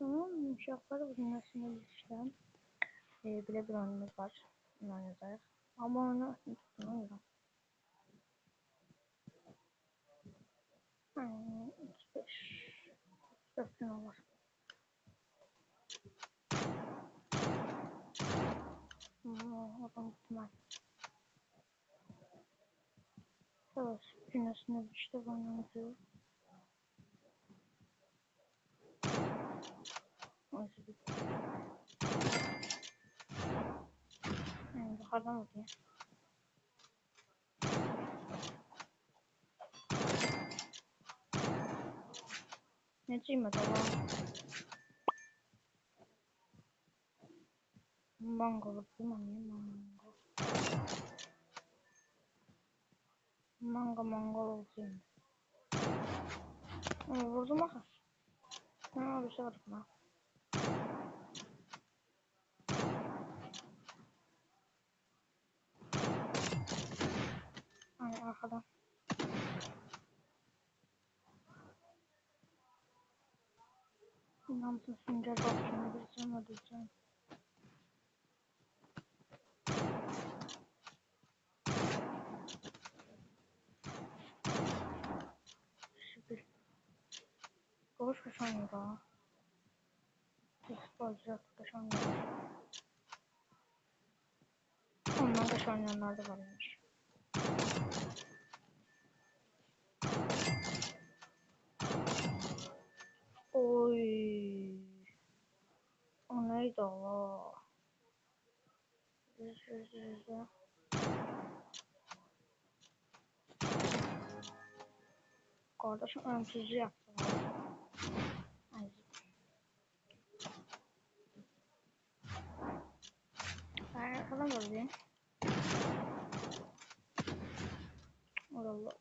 Son uşaqlar bölünməsində işləyən belə bir oyunumuz var. Bunu oynayacağıq. Amma oyunu tutmuyorum. 35 4 gün olur. Adam tutmaz. Evet, günəşində işte oyunumuzu. Yukarıdan oluyor. Neciyim acaba? Mango değil mi? Mango olsun. Vurdum aha. Ha, bir şey var buna. Ay arkadan. Namsız sünger bak şunu bilsem ödeyeceğim. Şükür. Koş kaşan da. Futbolcu kaşan da. Ondan kaşanyanlar da varmış. Oy. O neydi o? Yüzü. Kardeşim ölümsüzlüğü yaptı. Ay. Ben falan böyle. Allah.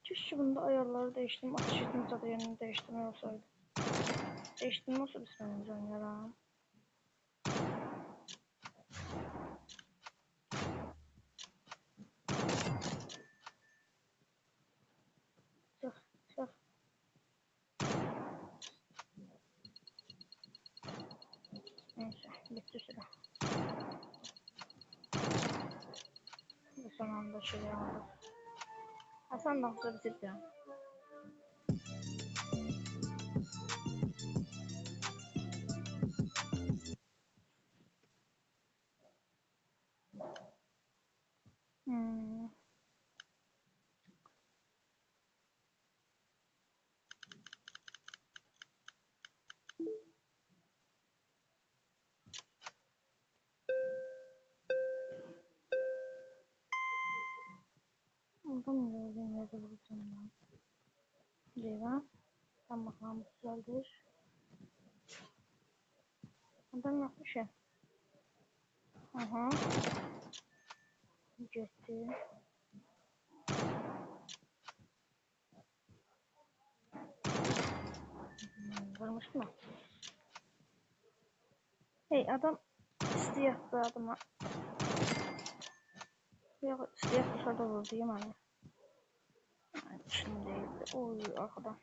Keşke bunda ayarları değiştirdim. Ateş etme tadı yerini değiştirme olsaydı. Değiştirme olsa biz bence oynayalım. Çık. Neyse bitti süre. Ve son anda şey aldı. Hasan da hızlı bitirdi. Oradan mı gördüğüm yerde bulacağım ben? Ceylan. Tam bakalım güzeldir. Adam yapmış ya. Aha. Gitti. Varmış mı? Hey adam istiyatlı adama. Yok istiyatlı şurada vurdu yani. Şimdi değildi. Oy arkadan.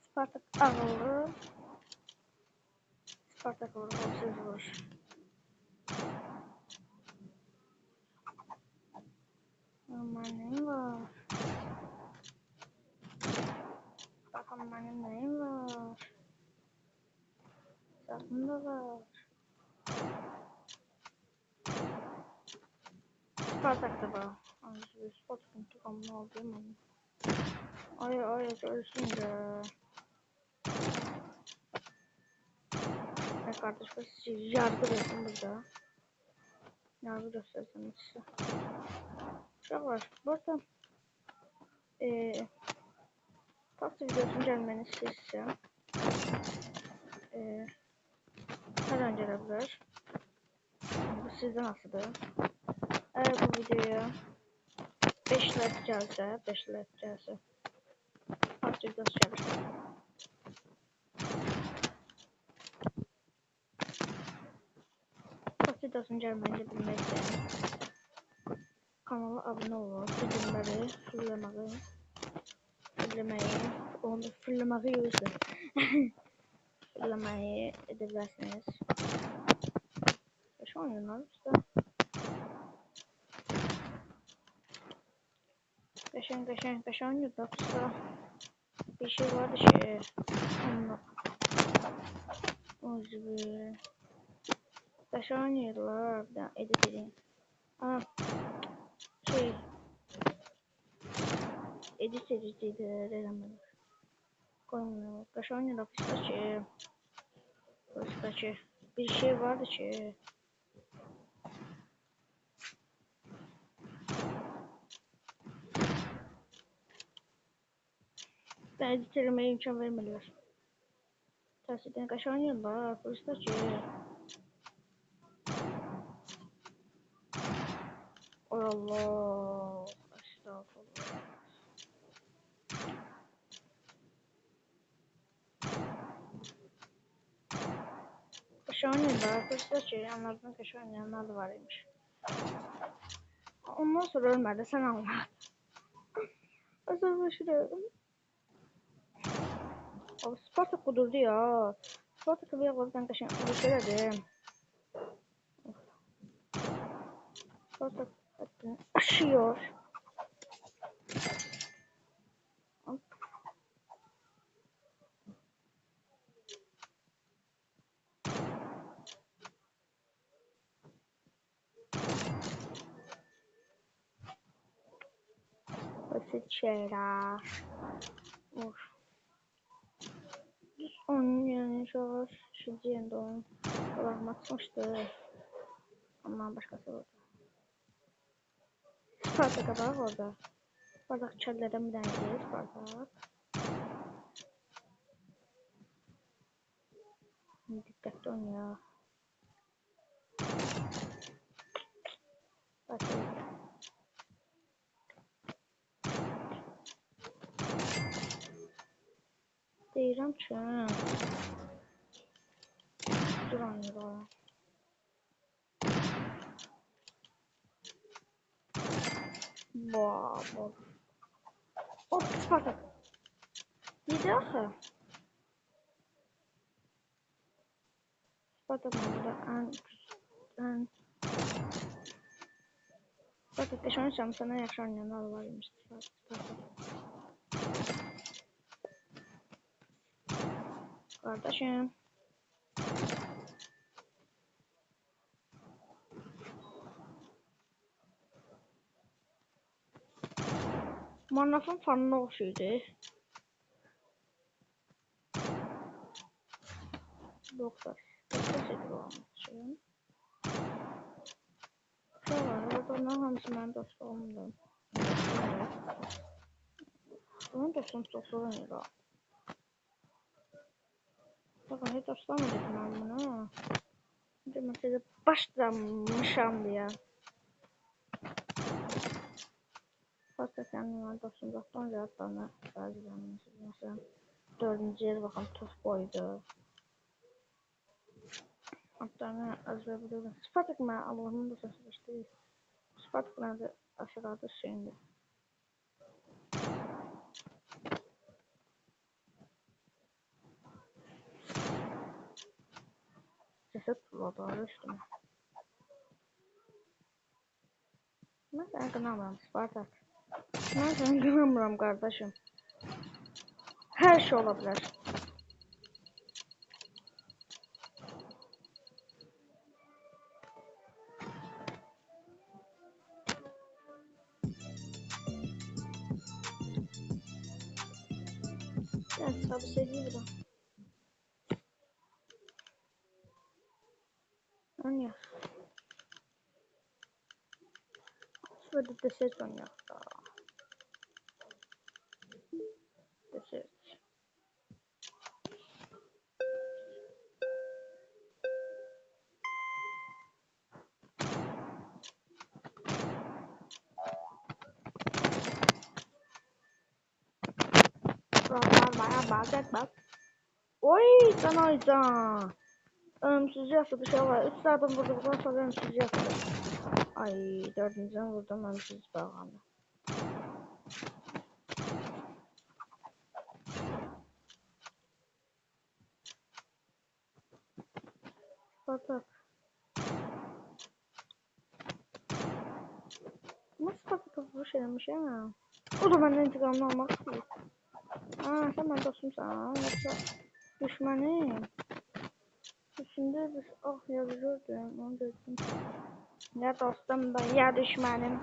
Spartak ağırlı. Spartak vurur. Golsüz vurur. Aman neyim var? Bakalım benim neyim var? Sakın da var. Spartak da var. Spartak'ın tutamını aldım onu. Ay görsün de. Ya kardeş biz yargı versin burada. Yargı göstersin size. Şey var. Bu arada PUBG videosunun gelmeni istəyirəm. Hər an gələ bilər. Bu sizdən asılıdır. Əgər bu videoya 5 like gəlsə, PUBG videosu gəlir. PUBG videosunun gəlməyini bilmək istəyirəm. kanala abone olun. Bildirimleri onu fırlamağı yoksa fırlamayı edebilirsiniz. Şu oyunlar işte. Kaşan yudaksa bir şey vardı onunla o gibi kaşan yıllar edit edeyim. Şey edit dedim ben. Koymuyorum. Kaşan yudaksa bir şey vardı ben edit etmeye imkan vermediler. Tahsilden kaşan yıllar polisler Allah estağfurullah. Kaşan yıllar polisler anlardan kaşan yıllar da varmış. Ondan sonra ölmedi sen anlat. Azarlaşırım. Abi Spartak kudurdu ya. Spartak'ı bir yapalım kaşan konuşuyordu. Spartak hattını aşıyor. Basit şeyler. Of. Onun yani şu diyende onun kulağıma atmıştı. Ondan başkası oldu. Spartak'a bak orada. Spartak çöllerden bir tanesi Spartak. Dikkatli oynuyor. Basit. Deyirəm ki, duran yıla. Wow. Hop Spartak. Yedi axı. Spartak burada ən Spartak yaşanırsam sana yaxşı oynayanlar var imiş. Spartak. Kardeşim. Manafın fanına oxşuydu. Doktor edir olmuşum. Onların hamısı mənim dostluğumdur. Onun dostum çox sorun yox. Bakın hiç dostlamadım ben bunu. Demek ki başlamışam diye. Fakat kendime dostum dostum zaten bazılarını mesela 4. yer bakın tuz koydu. Hatta ne az ve biliyorum. Spartak mı Allah'ın da sesi işte. Spartak nerede aşağıda şeyinde. Ceset tuladı üstüme. Ben seni kınamıyorum Spartak. Ben seni kınamıyorum kardeşim. Her şey olabilir. Evet, tabi seviyorum. Anne. Şurada da ses oynuyor. Ses. Bak. Oy, can oycan. Ölümsüzlük yaşadı uşaqlar. 3 saatdən vurduqdan sonra ölümsüzlük yaşadı. Ay, dördüncüdən vurdum ölümsüzlük bağlandı. Spartak. Nasıl Spartak'a vuruş eləmiş ya? O da məndən intiqamını almaq istəyir. Aa, sen ben dostumsan. Yoksa düşmanım. Üstünde bir ah yazıyordum. Onu dedim. Ya dostum da ya düşmanım.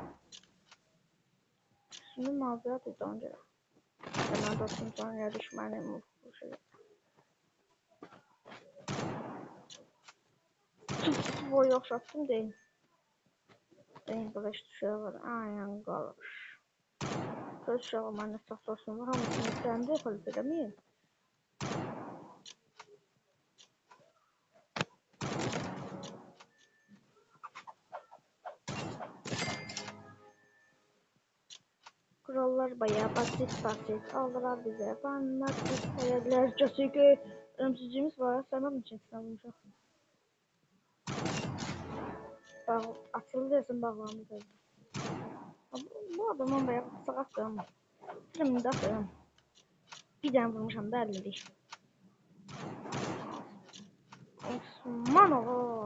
Şimdi mazeret etti önce. Sen dostumsan ya düşmanım. Bu şey. Boyu okşattım değil. Değil böyle işte şey var. Aynen kalır. Söz şey var. Ben de çok dostum var. Hamısını sen de yapalım edemeyim. Kurallar bayağı basit aldılar bize. Fanlar istediler. Çünkü ölümsüzlüğümüz var. Sanırım için sanırım. Bağ açıldı desin bağlamı. Bu adamın bayağı sakattım. Filmde atıyorum. Bir tane vurmuşam da 50'lik. Osman oğlu.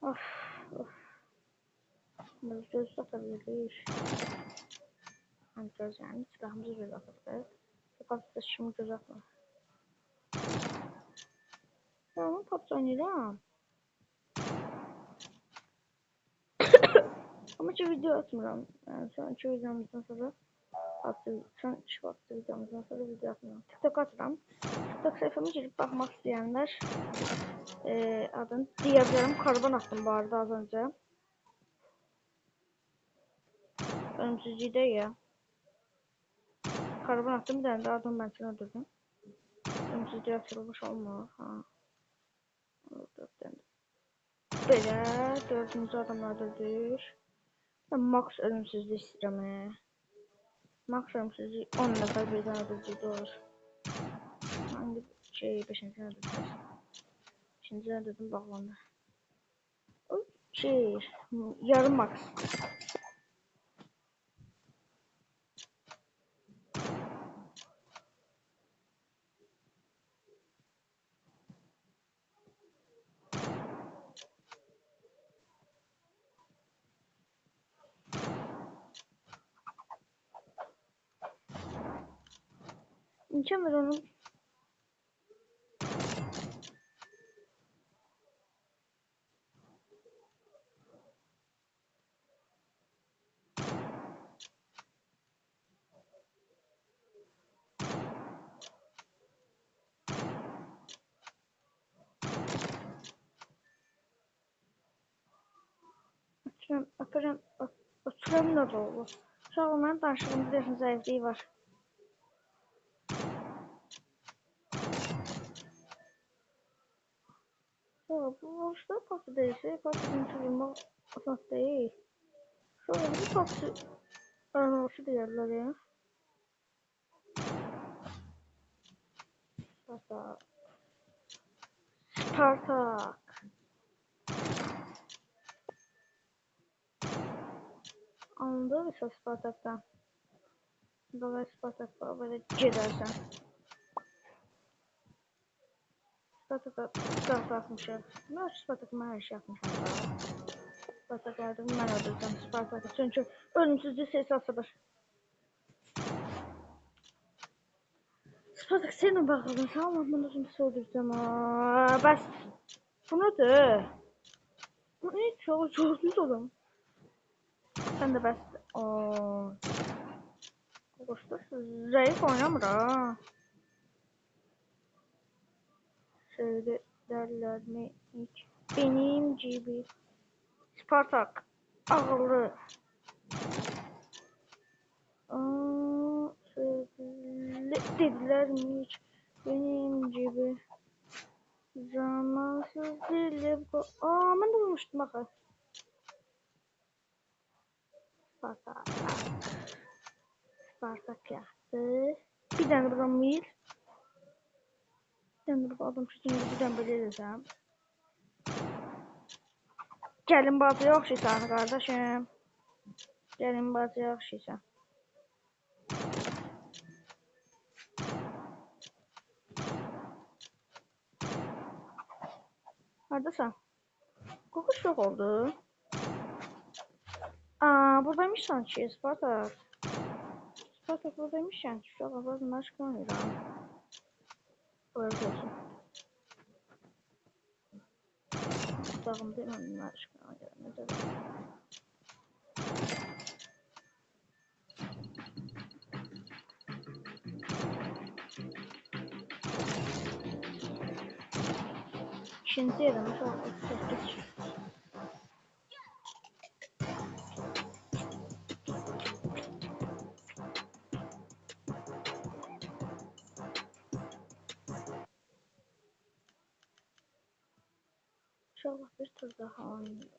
Of of. Biz göz atabiliriz. Hani göz yani silahımızı göz atabiliriz. Fakat şimdi göz atma. Ben PUBG oynayacağım. Ama hiç video atmıyorum. Yani şu an hiç videomuzdan sonra şu an hiç vakti videomuzdan sonra video atmıyorum. TikTok atıram. TikTok sayfamı girip bakmak isteyenler adını diyebilirim. Karbon attım bu arada az önce. Ölümsüzlüğü de ya. Karbon attım bir tane de adam ben seni öldürdüm. Ölümsüzlüğü açılmış olma. Ha. Böyle dördüncü adamı öldürdük. Max ölümsüzlüğü isteme. Max ölümsüzlüğü 10 defa birden öldürdük doğru. Hangi şey 5. öldürdük. 5. öldürdüm bağlandı. O şey yarım max. İmkan ver onu. Oturam da dolu. Sağ olun danışığımızda yaşın zayıflığı var. Bu boşluğa patlı değilse patlıcın çözülme asas değil. Şöyle bir patlı aranması diyorlar ya. Spartak. Spartak. Anladın mı Spartak'tan? Böyle Spartak'ta böyle gidersen. Spartak'a Spartak atmışım. Ben Spartak'ıma her şey yapmışım. Spartak'larda ben öldüreceğim Spartak'ı. Çünkü ölümsüzlüğü ses asılır. Spartak seninle bakalım. Sağ ol ben uzun söyleyeceğim. Bas. Bu nedir? Bu ne? Çok güzel adam. Sen de bas. Koştu. Zayıf oynamır ha. Şöyle derler mi hiç? Benim gibi. Spartak. Ağırlı. Şöyle dediler mi hiç? Benim gibi. Zamansız değil bu. Ben de vurmuştum bakın. Spartak. Spartak yaktı. Bir tane buramıyız. Sen bu adam için birden belə desəm. Gəlin bacıya oxşayırsan qardaşım. Gəlin bacıya oxşayırsan. Hardasan? Qoxuş yox oldu. Buradaymışsan ki, Spartak. Spartak buradaymışsan ki, şu an bunlar çıkamıyorum. Böyle olsun. Otağımda bunlar çıkamıyorum. İkinci yerime çok sekiz. İnşallah bir tur daha oynayalım.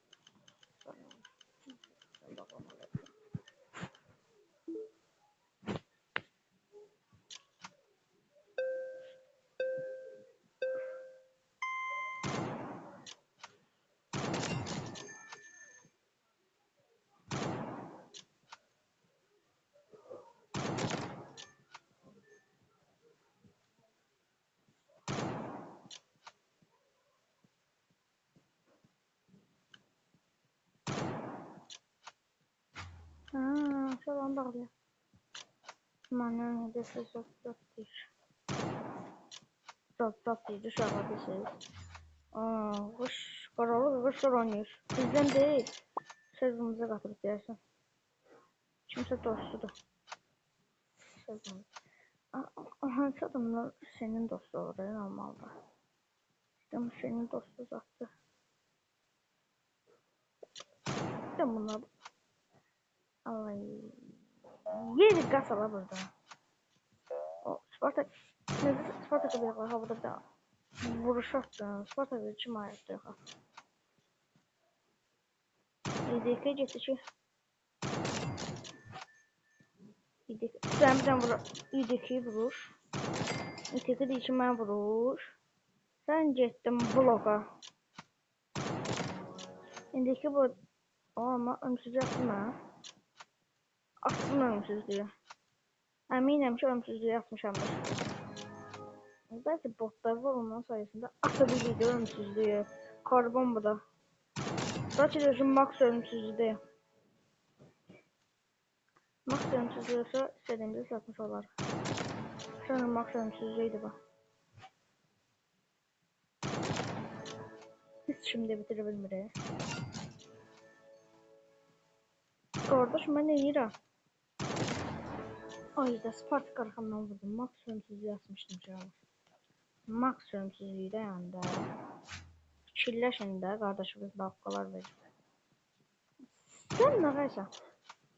Şuradan bağlayalım. Bana ne ses yok değil. Zat değil dışarıda bir ses. Kuş karalı kuşlar oynuyor. Bizden değil. Sözümüze katılıp dersin. Kimse dostudur. Sözümüz. Hangi adamlar senin dostu olur normalde. İşte senin dostu zaten. İşte bunlar. Ay. Yedi kasala burada. O Spartak. Neyse Spartak'a bir havada bir daha. Vuruş attı. Spartak'ı içim ayırttı. İdeki geçişi. Sen birden vur. İdeki vuruş. İdeki de içime vuruş. Sen getdin bloka. İndiki bu. Ama ömsüz yaptım ha. Atsın ömsüzlüğü. Əminəm ki, ölümsüzlüğü yapmışamdır. Belki botlar var onun sayesinde atabiliyordu ölümsüzlüğü. Karbon bu da. Belki de max ölümsüzlüğü. Max ölümsüzlüğü ise istediğimizde satmış olar. Sanırım max ölümsüzlüğüydü bu. Hiç şimdi bitirebilmedi. Kardeş ben ne yiyeceğim? Ay da Spartak arkamdan vurdum. Max ölümsüzlüğü yazmıştım şu an. Max ölümsüzlüğü de yanında. Çilleşin de kardeşimiz dakikalar verir. Sen ne gaysan?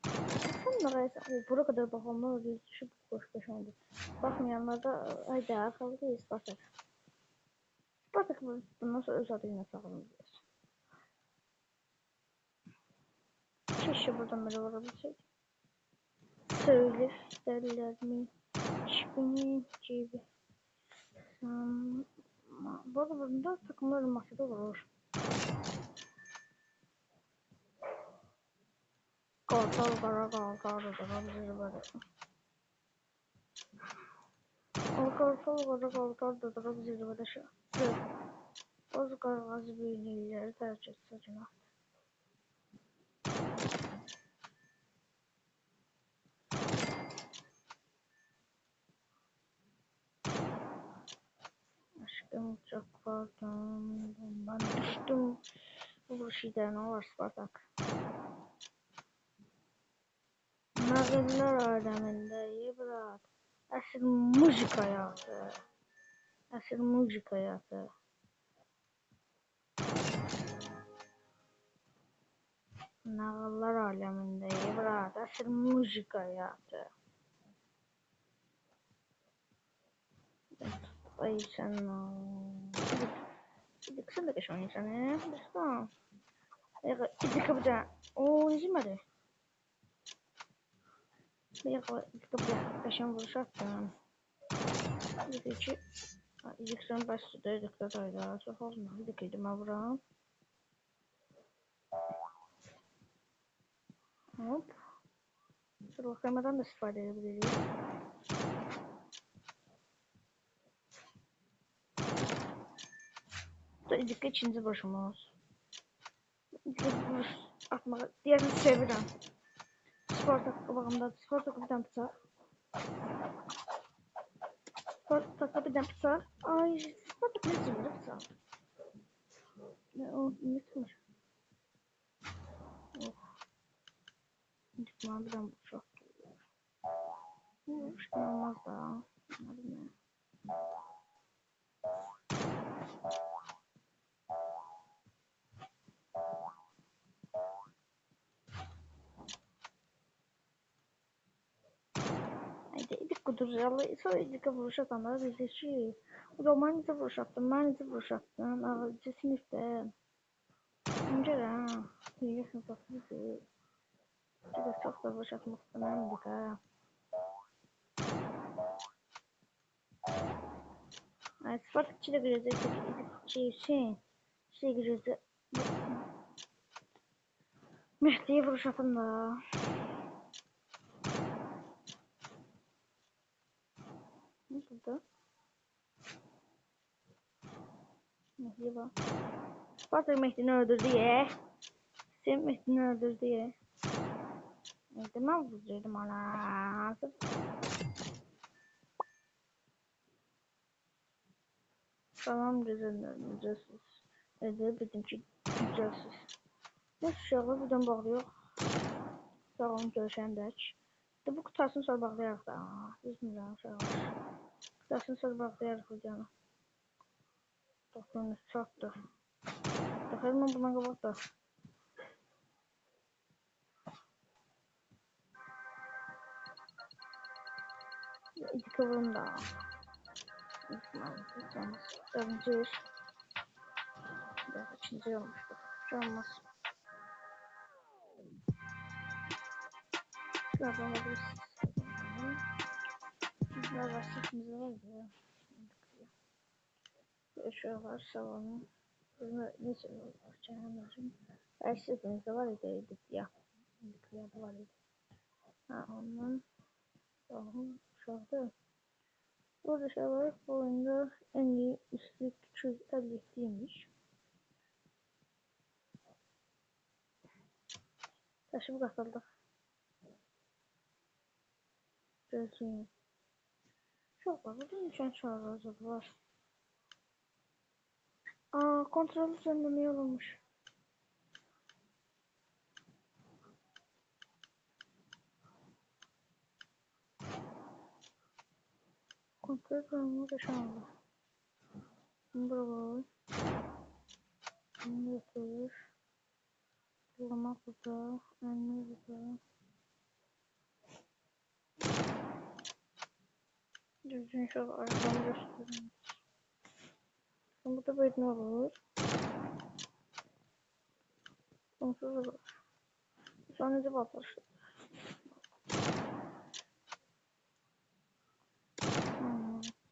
Sen de buraya kadar baxanlar düşüb boş oldu. Baxmayanlar da ay da arxalı deyil Spartak. Spartak bundan sonra öz adıyla çağırılır. Keşke buradan böyle vurabilsek. Söyle isterlermi? Kimin gibi? Bu arada burada takımlar masada olur. Kartal bizi böyle. Kartal da bizi böyle şey. Boz kargazı büyülüleri tercih saçına. Aşkım çok pardon. Ben düştüm. Bu şeyden ne var Spartak. Nağıllar aleminde ibret. Asıl müzik hayatı. Asıl müzik hayatı. Nağıllar aleminde ibret. Asıl müzik hayatı. Ay sen o. Sen de geç oynayacaksın ya. Tamam. İki kapıda. Oo izlemedi. Bir kapıda. Kaşın vuruş attım. Bir iki. İlkten başladı, ilkten dayda. Çok olma. İlk edim avram. Hop. Şurada kameradan da istifade edebiliriz. Bu da ilk ikinci vuruşumuz. İlk vuruş atmağı. Diğerini çevirəm. Spartak qabağımda. Spartak bir dənə bıçaq. Spartakda bir dənə bıçaq. Ay, Spartak ne cimri bıçaq? O unutmuş. İlk bana bir dənə bıçaq. Bu vuruş olmaz da. Ne bileyim. İlk kudurcalı, sonra ilk vuruş atanlar dedi ki, o zaman necə vuruş attım, ben necə vuruş attım, ağacı sinifdə. Önce de ha, yaxın satıldı. Çok da vuruş atmaq istəməmdik ha. Spartak 2 de girəcək, şey girəcək. Mehdi'ye vuruş atın da. Ne burada? Mehdi var. Spartak Mehdi'ni öldürdü ya. Sen Mehdi'ni öldürdü ya. Demem vuracaktım ona. Tamam güzelsiz. Bizimki güzelsiz. Ne şöyle birden bağlıyor. Sağlam görüşəndək. Bu kutasını sonra bağlayarıq da. Bilmirəm uşaqlar. Kutasını sonra bağlayarıq videonu. Doktorun çatdı. Baxayım mən buna qabaq da. İki kıvrım da. Dördüncü iş. İkinci olmuştu. Olmaz. Şuradan alabilirsiniz. Bizler var. Sırtımızda var ya. Şöyle var salonu. Ne söylüyorlar? Canım. Her sırtımızda var idi ya. Ya da var idi. Ha ondan. Tamam. Şurada. Burada şey var. Bu oyunda en iyi üstlük 257'ymiş. Taşı bu katıldık. Gözlüğüm. Çok var. Burada nişan çağıracak var. Kontrol düzenleme olmuş. Kontrol düzenleme de şu anda. Burada. Bunu yapıyoruz. Bulama burada. Anne burada. Düzgün şöyle arkamı göstereyim. Burada böyle ne olur? Sonsuz olur. Sonra da batır.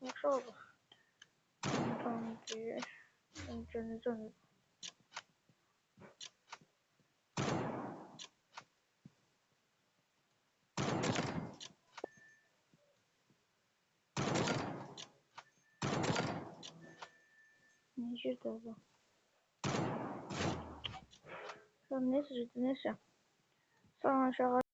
Yaxşı olur. Tamam ki. Önce. Ne girdi bu? Sen neyse. Sonra aşağı